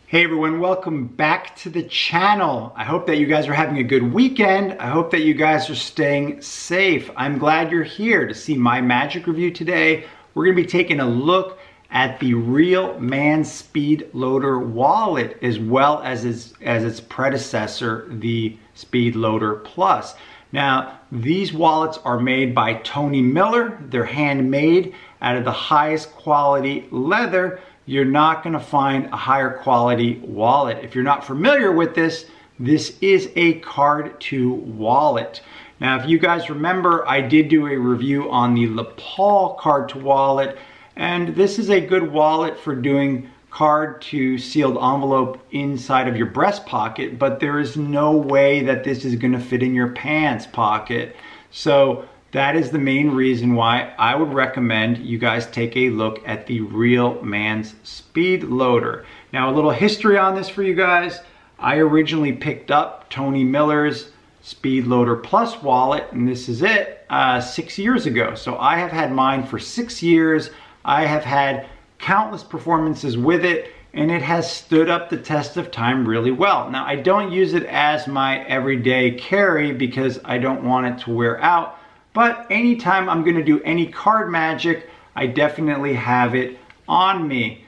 Hey everyone, welcome back to the channel. I hope that you guys are having a good weekend. I hope that you guys are staying safe. I'm glad you're here to see my magic review today. We're gonna be taking a look at the Real Man Speed Loader wallet as well as its predecessor, the Speed Loader Plus. Now, these wallets are made by Tony Miller. They're handmade out of the highest quality leather. You're not going to find a higher quality wallet. If you're not familiar with this, this is a card to wallet. Now, if you guys remember, I did do a review on the Paul card to wallet, and this is a good wallet for doing card to sealed envelope inside of your breast pocket, but there is no way that this is going to fit in your pants pocket. So that is the main reason why I would recommend you guys take a look at the Real Man's Speed Loader. Now, a little history on this for you guys. I originally picked up Tony Miller's Speed Loader Plus wallet, and this is it, 6 years ago. So I have had mine for 6 years. I have had countless performances with it, and it has stood up the test of time really well. Now, I don't use it as my everyday carry because I don't want it to wear out. But anytime I'm gonna do any card magic, I definitely have it on me.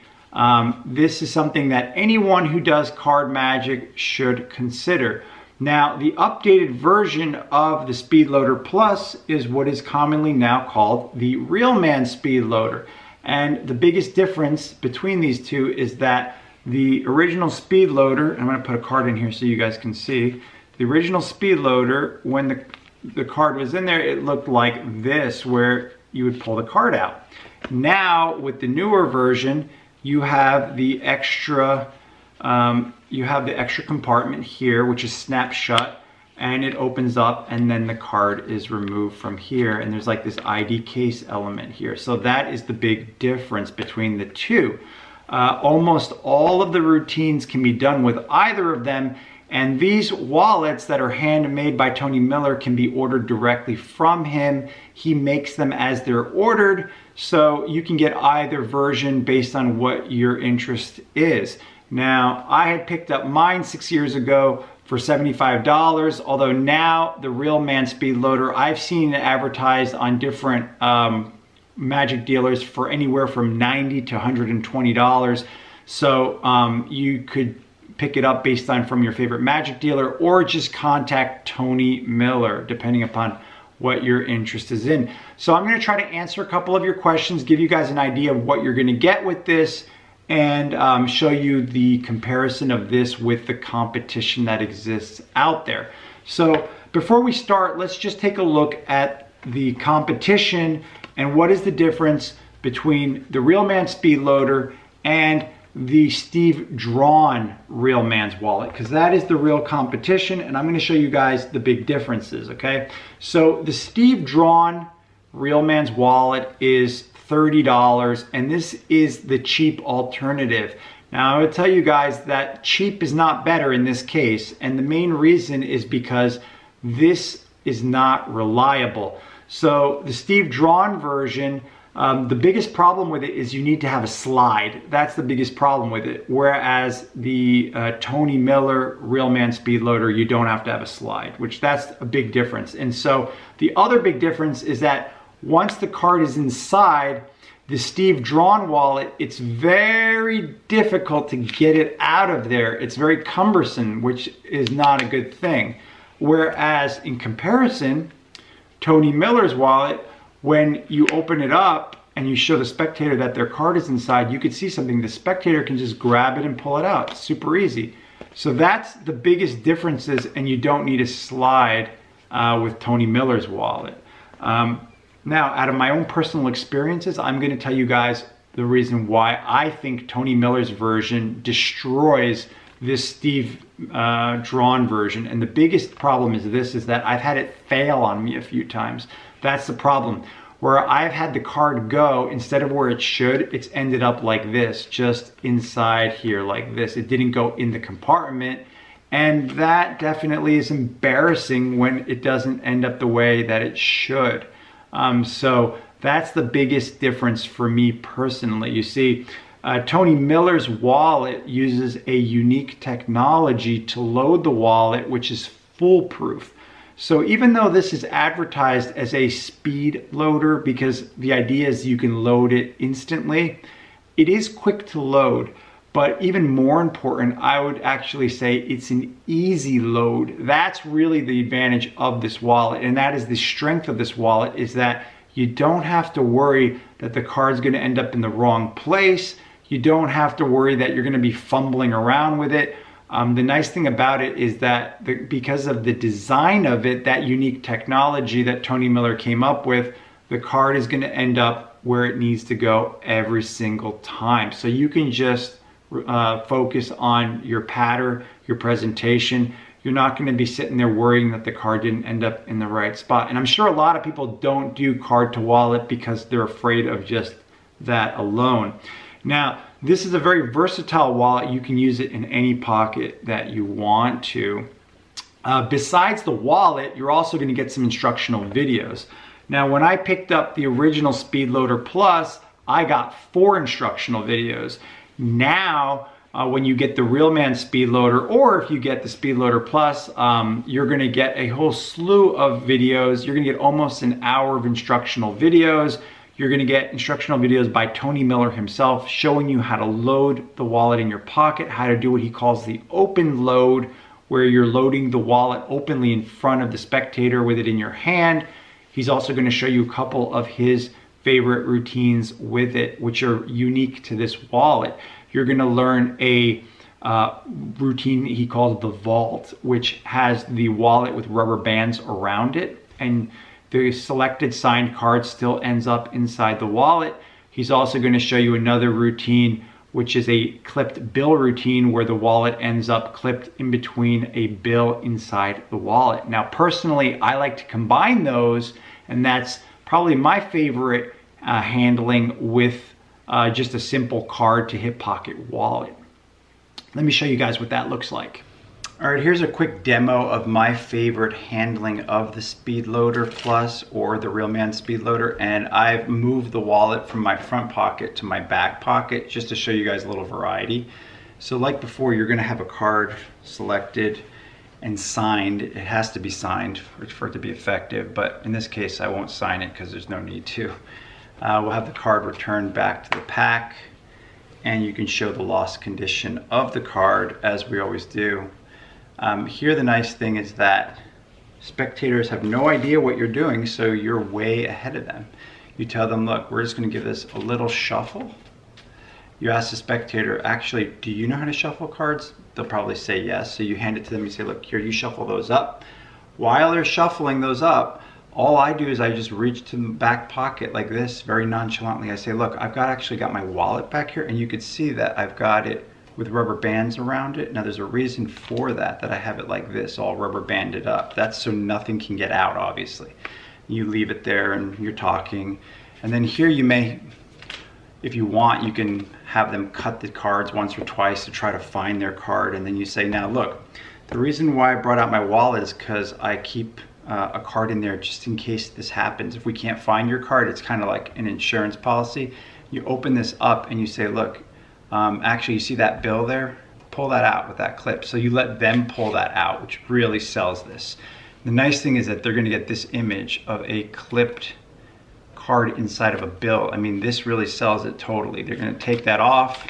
This is something that anyone who does card magic should consider. Now, the updated version of the Speed Loader Plus is what is commonly now called the Real Man Speed Loader. And the biggest difference between these two is that the original Speed Loader, I'm gonna put a card in here so you guys can see, the original Speed Loader, when the card was in there, it looked like this, where you would pull the card out. Now, with the newer version, you have the extra compartment here, which is snap shut, and it opens up, and then the card is removed from here, and there's like this ID case element here. So that is the big difference between the two. Almost all of the routines can be done with either of them. And these wallets that are handmade by Tony Miller can be ordered directly from him. He makes them as they're ordered, so you can get either version based on what your interest is. Now, I had picked up mine 6 years ago for $75, although now the Real Man Speed Loader, I've seen it advertised on different magic dealers for anywhere from $90 to $120. So you could pick it up based on from your favorite magic dealer, or just contact Tony Miller, depending upon what your interest is in. So I'm gonna try to answer a couple of your questions, give you guys an idea of what you're gonna get with this, and show you the comparison of this with the competition that exists out there. So before we start, let's just take a look at the competition and what is the difference between the Real Man Speed Loader and the Steve Drawn Real Man's wallet, because that is the real competition, and I'm going to show you guys the big differences, okay? So the Steve Drawn Real Man's wallet is $30, and this is the cheap alternative. Now, I would tell you guys that cheap is not better in this case, and the main reason is because this is not reliable. So the Steve Drawn version, the biggest problem with it is you need to have a slide. That's the biggest problem with it. Whereas the Tony Miller Real Man Speed Loader, you don't have to have a slide, which that's a big difference. And so the other big difference is that once the card is inside the Steve Drawn wallet, it's very difficult to get it out of there. It's very cumbersome, which is not a good thing. Whereas in comparison, Tony Miller's wallet, when you open it up and you show the spectator that their card is inside, you could see something. The spectator can just grab it and pull it out. It's super easy. So that's the biggest differences, and you don't need a slide with Tony Miller's wallet. Now, out of my own personal experiences, I'm going to tell you guys the reason why I think Tony Miller's version destroys this Steve Drawn version. And the biggest problem is this, is that I've had it fail on me a few times. That's the problem. Where I've had the card go, instead of where it should, it's ended up like this, just inside here like this. It didn't go in the compartment. And that definitely is embarrassing when it doesn't end up the way that it should. So that's the biggest difference for me personally. You see, Tony Miller's wallet uses a unique technology to load the wallet, which is foolproof. So even though this is advertised as a speed loader, because the idea is you can load it instantly, it is quick to load. But even more important, I would actually say it's an easy load. That's really the advantage of this wallet, and that is the strength of this wallet, is that you don't have to worry that the card's gonna end up in the wrong place. You don't have to worry that you're gonna be fumbling around with it. The nice thing about it is that because of the design of it, that unique technology that Tony Miller came up with, the card is gonna end up where it needs to go every single time. So you can just focus on your pattern, your presentation. You're not going to be sitting there worrying that the card didn't end up in the right spot. And I'm sure a lot of people don't do card to wallet because they're afraid of just that alone. Now, this is a very versatile wallet. You can use it in any pocket that you want to. Besides the wallet, you're also going to get some instructional videos. Now, when I picked up the original Speedloader Plus, I got 4 instructional videos. Now, when you get the Realman Speedloader, or if you get the Speedloader Plus, you're going to get a whole slew of videos. You're going to get almost an hour of instructional videos. You're going to get instructional videos by Tony Miller himself, showing you how to load the wallet in your pocket, how to do what he calls the open load, where you're loading the wallet openly in front of the spectator with it in your hand. He's also going to show you a couple of his favorite routines with it, which are unique to this wallet. You're going to learn a routine he calls the vault, which has the wallet with rubber bands around it, and the selected signed card still ends up inside the wallet. He's also going to show you another routine, which is a clipped bill routine, where the wallet ends up clipped in between a bill inside the wallet. Now, personally, I like to combine those, and that's probably my favorite handling with just a simple card to hip pocket wallet. Let me show you guys what that looks like. All right, here's a quick demo of my favorite handling of the Speedloader Plus or the Realman Speedloader, and I've moved the wallet from my front pocket to my back pocket just to show you guys a little variety. So like before, you're gonna have a card selected and signed. It has to be signed for it to be effective, but in this case, I won't sign it because there's no need to. We'll have the card returned back to the pack, and you can show the lost condition of the card as we always do. Here the nice thing is that spectators have no idea what you're doing, so you're way ahead of them. You tell them, look, we're just going to give this a little shuffle. You ask the spectator, actually, do you know how to shuffle cards? They'll probably say yes. So you hand it to them, you say, look, here, you shuffle those up. While they're shuffling those up, all I do is I just reach to the back pocket like this, very nonchalantly. I say, look, I've actually got my wallet back here, and you can see that I've got it with rubber bands around it. Now there's a reason for that I have it like this, all rubber banded up. That's so nothing can get out, obviously. You leave it there and you're talking. And then here you may, if you want, you can have them cut the cards once or twice to try to find their card. And then you say, now look, the reason why I brought out my wallet is because I keep a card in there just in case this happens. If we can't find your card, it's kind of like an insurance policy. You open this up and you say, look, actually, you see that bill there? Pull that out with that clip. So you let them pull that out, which really sells this. The nice thing is that they're gonna get this image of a clipped card inside of a bill. I mean, this really sells it totally. They're gonna take that off,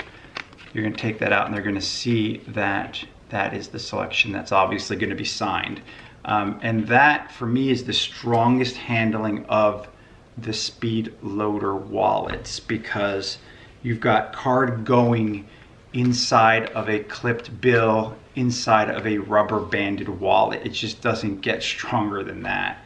you're gonna take that out, and they're gonna see that that is the selection that's obviously gonna be signed. And that, for me, is the strongest handling of the Speedloader wallets, because you've got card going inside of a clipped bill, inside of a rubber banded wallet. It just doesn't get stronger than that.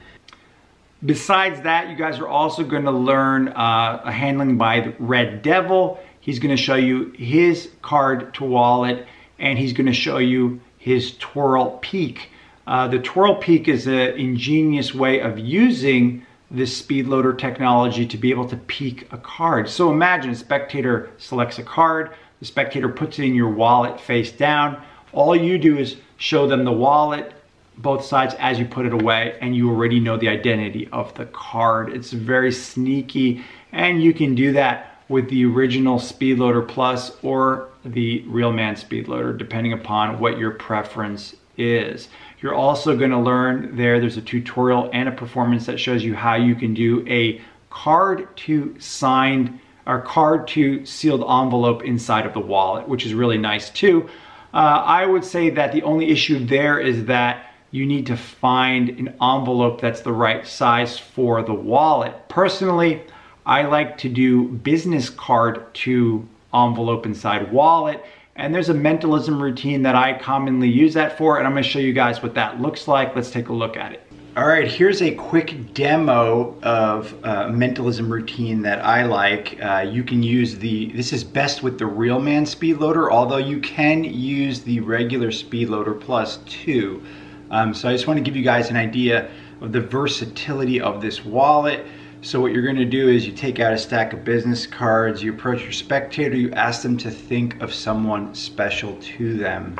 Besides that, you guys are also going to learn a handling by the Red Devil. He's going to show you his card to wallet, and he's going to show you his twirl peak. The twirl peak is an ingenious way of using this Speedloader technology to be able to peek a card. So imagine a spectator selects a card, the spectator puts it in your wallet face down. All you do is show them the wallet, both sides, as you put it away, and you already know the identity of the card. It's very sneaky, and you can do that with the original SpeedLoader Plus or the Realman SpeedLoader, depending upon what your preference is. You're also going to learn there's a tutorial and a performance that shows you how you can do a card to signed or card to sealed envelope inside of the wallet, which is really nice too. I would say that the only issue there is that you need to find an envelope that's the right size for the wallet. Personally, I like to do business card to envelope inside wallet, and there's a mentalism routine that I commonly use that for, and I'm going to show you guys what that looks like. Let's take a look at it. All right, here's a quick demo of mentalism routine that I like. You can use this is best with the Realman SpeedLoader, although you can use the regular SpeedLoader Plus too. So I just want to give you guys an idea of the versatility of this wallet. So what you're going to do is you take out a stack of business cards, you approach your spectator, you ask them to think of someone special to them.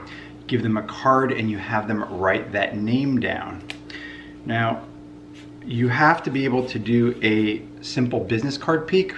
Give them a card and you have them write that name down. Now, you have to be able to do a simple business card peek.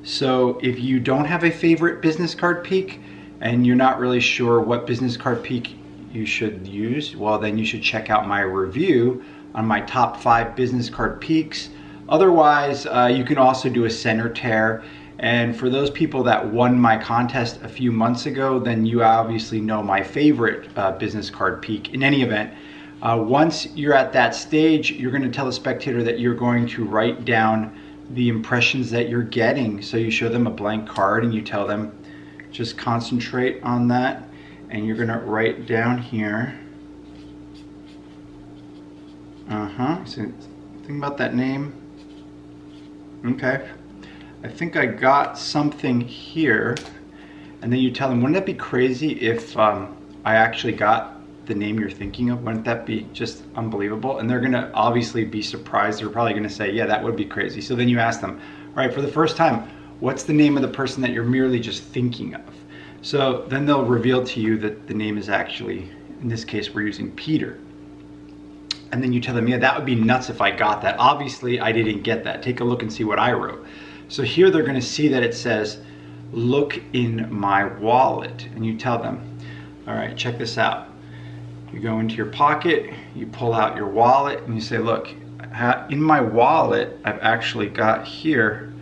So if you don't have a favorite business card peek and you're not really sure what business card peek you should use, well then you should check out my review on my top 5 business card peeks. Otherwise, you can also do a center tear. And for those people that won my contest a few months ago, then you obviously know my favorite business card peek. In any event, once you're at that stage, you're going to tell the spectator that you're going to write down the impressions that you're getting. So you show them a blank card and you tell them, just concentrate on that. And you're going to write down here. So think about that name. Okay. I think I got something here. And then you tell them, wouldn't that be crazy if I actually got the name you're thinking of? Wouldn't that be just unbelievable? And they're gonna obviously be surprised. They're probably gonna say, yeah, that would be crazy. So then you ask them, all right, for the first time, what's the name of the person that you're merely just thinking of? So then they'll reveal to you that the name is actually, in this case, we're using Peter. And then you tell them, yeah, that would be nuts if I got that. Obviously, I didn't get that. Take a look and see what I wrote. So here they're gonna see that it says, look in my wallet. And you tell them, all right, check this out. You go into your pocket, you pull out your wallet, and you say, look, in my wallet, I've actually got here,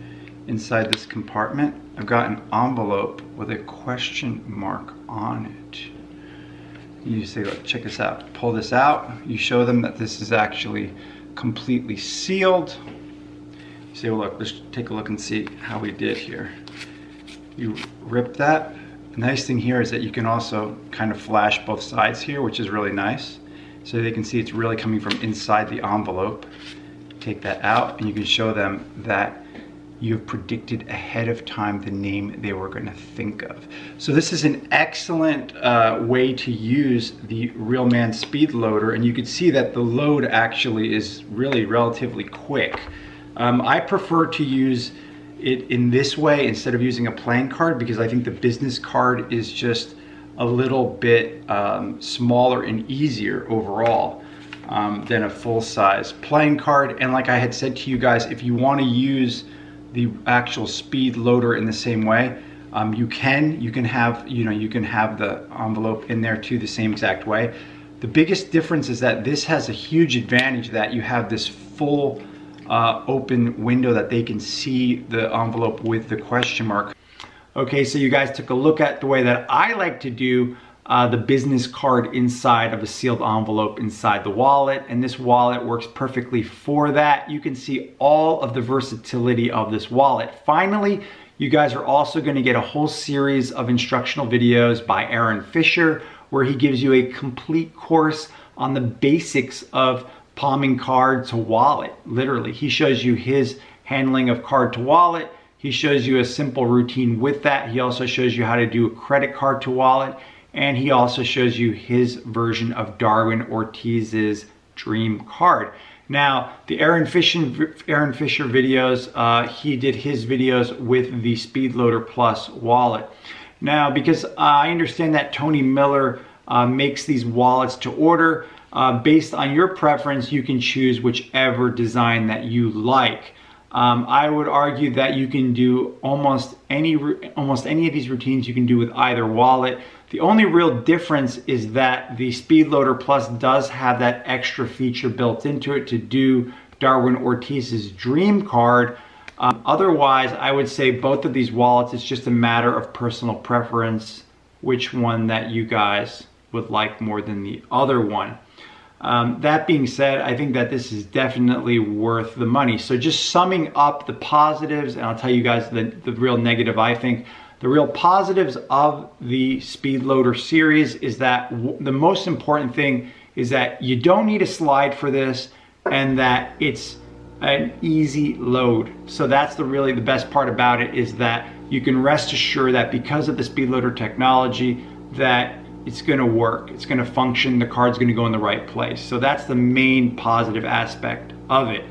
inside this compartment, I've got an envelope with a question mark on it. You say, look, check this out. Pull this out. You show them that this is actually completely sealed. You say, well, look, let's take a look and see how we did here. You rip that. The nice thing here is that you can also kind of flash both sides here, which is really nice. So they can see it's really coming from inside the envelope. Take that out and you can show them that you've predicted ahead of time the name they were going to think of. So this is an excellent way to use the Realman SpeedLoader, and you can see that the load actually is really relatively quick. I prefer to use it in this way instead of using a playing card because I think the business card is just a little bit smaller and easier overall than a full-size playing card. And like I had said to you guys, if you want to use the actual SpeedLoader in the same way, you can have the envelope in there too the same exact way. The biggest difference is that this has a huge advantage that you have this full open window that they can see the envelope with the question mark. Okay, so you guys took a look at the way that I like to do the business card inside of a sealed envelope inside the wallet, and this wallet works perfectly for that. You can see all of the versatility of this wallet. Finally, you guys are also going to get a whole series of instructional videos by Aaron Fisher where he gives you a complete course on the basics of palming card to wallet. Literally, he shows you his handling of card to wallet. He shows you a simple routine with that. He also shows you how to do a credit card to wallet. And he also shows you his version of Darwin Ortiz's dream card. Now, the Aaron Fisher videos, he did his videos with the SpeedLoader Plus wallet. Now, because I understand that Tony Miller makes these wallets to order, based on your preference, you can choose whichever design that you like. I would argue that you can do almost any of these routines you can do with either wallet. The only real difference is that the Speedloader Plus does have that extra feature built into it to do Darwin Ortiz's dream card. Otherwise, I would say both of these wallets, it's just a matter of personal preference, which one that you guys would like more than the other one. That being said, I think that this is definitely worth the money. So just summing up the positives, and I'll tell you guys the real negative, I think. The real positives of the Speedloader series is that the most important thing is that you don't need a slide for this, and that it's an easy load. So that's really the best part about it, is that you can rest assured that because of the Speedloader technology, that it's going to work, it's going to function, the card's going to go in the right place. So that's the main positive aspect of it.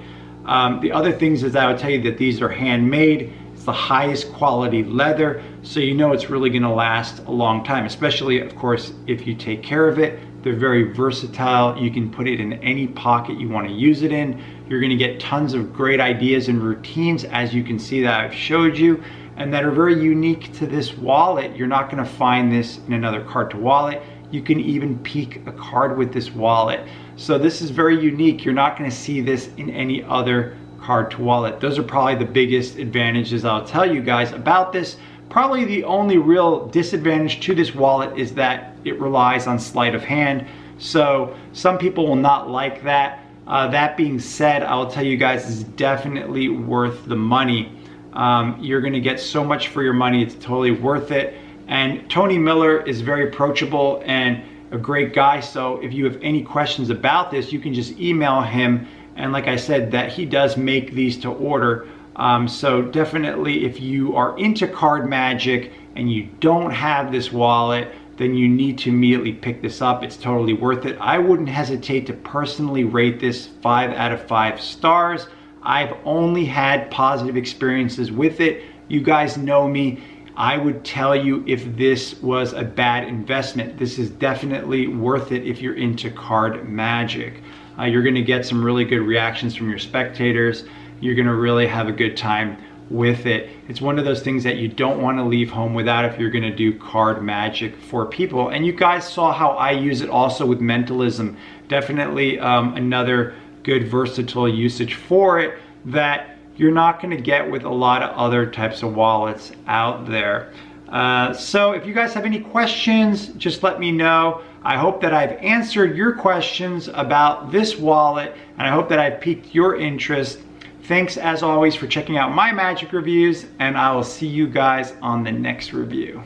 The other things is I would tell you that these are handmade. It's the highest quality leather, so you know it's really going to last a long time, especially, of course, if you take care of it. They're very versatile. You can put it in any pocket you want to use it in. You're going to get tons of great ideas and routines, as you can see that I've showed you, and that are very unique to this wallet. You're not going to find this in another card to wallet. You can even peek a card with this wallet. So this is very unique. You're not going to see this in any other card to wallet. Those are probably the biggest advantages I'll tell you guys about this. Probably the only real disadvantage to this wallet is that it relies on sleight of hand. So some people will not like that. That being said, I will tell you guys, it's definitely worth the money. You're going to get so much for your money. It's totally worth it. And Tony Miller is very approachable and a great guy. So if you have any questions about this, you can just email him. And like I said, that he does make these to order. So definitely, if you are into card magic and you don't have this wallet, then you need to immediately pick this up. It's totally worth it. I wouldn't hesitate to personally rate this 5 out of 5 stars. I've only had positive experiences with it. You guys know me. I would tell you if this was a bad investment. This is definitely worth it if you're into card magic. You're gonna get some really good reactions from your spectators. You're gonna really have a good time with it. It's one of those things that you don't want to leave home without if you're gonna do card magic for people. And you guys saw how I use it also with Mentalism. Definitely another good versatile usage for it that you're not going to get with a lot of other types of wallets out there. So if you guys have any questions, just let me know. I hope that I've answered your questions about this wallet, and I hope that I've piqued your interest. Thanks as always for checking out my magic reviews, and I will see you guys on the next review.